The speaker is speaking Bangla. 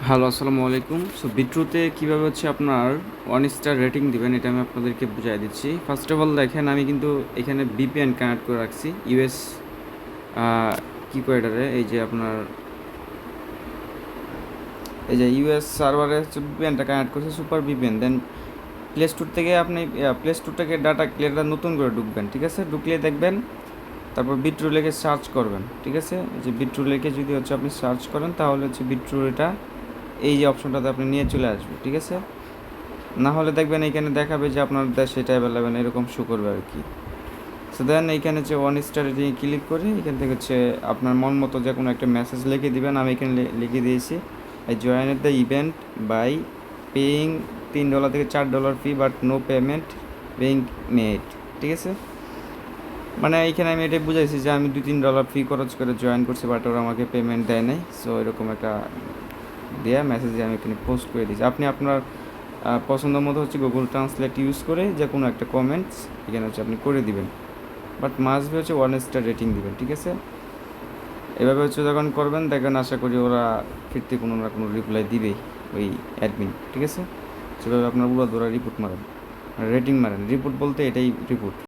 হ্যালো, আসসালামু আলাইকুম। সো বিট্রুতে কীভাবে হচ্ছে আপনার 1 স্টার রেটিং দিবেন এটা আমি আপনাদেরকে বুঝাই দিচ্ছি। ফার্স্ট অফ অল দেখেন, আমি কিন্তু এখানে VPN কানেক্ট করে রাখছি। ইউএস কী কয় এটারে, এই যে আপনার এই যে ইউএস সার্ভারে হচ্ছে VPNটা কানেক্ট করছে, সুপার VPN। দেন প্লে স্টোর থেকে আপনি প্লে স্টোর থেকে ডাটা ক্লিয়ারটা নতুন করে ঢুকবেন, ঠিক আছে? ঢুকলে দেখবেন, তারপর বিট্রু লিখে সার্চ করবেন, ঠিক আছে? এই যে বিট্রু লিখে যদি হচ্ছে আপনি সার্চ করেন তাহলে হচ্ছে বিট্রু এটা এই যে অপশনটাতে আপনি নিয়ে চলে আসবে, ঠিক আছে? না হলে দেখবেন এইখানে দেখাবে যে আপনার দেশে এটা অ্যাভেলেবেল, এরকম শো করবে আর কি। সো দেন এইখানে হচ্ছে 1 স্টার রেটিং ক্লিক করে এখান থেকে হচ্ছে আপনার মন মতো যে কোনো একটা মেসেজ লিখে দিবেন। আমি এখানে লিখে দিয়েছি, I join the event by paying $3 থেকে $4 fee, but no payment being made, ঠিক আছে? মানে এইখানে আমি এটাই বুঝাইছি যে আমি $2-3 ফি খরচ করে জয়েন করছি, বাট ওরা আমাকে পেমেন্ট দেয় নাই। সো এরকম একটা দেয়া মেসেজ আমি এখানে পোস্ট করে দিয়েছি। আপনি আপনার পছন্দ মতো হচ্ছে গুগল ট্রান্সলেট ইউজ করে যে কোনো একটা কমেন্টস এখানে হচ্ছে আপনি করে দিবেন, বাট মাস্ট বি হচ্ছে 1 স্টার রেটিং দিবেন, ঠিক আছে? এভাবে হচ্ছে যখন করবেন দেখবেন, আশা করি ওরা ফিরতে কোনো না কোনো রিপ্লাই দিবেই, ওই অ্যাডমিন, ঠিক আছে? সেভাবে আপনার পুরো ধরা রিপোর্ট মারেন, রেটিং মারেন। রিপোর্ট বলতে এটাই রিপোর্ট।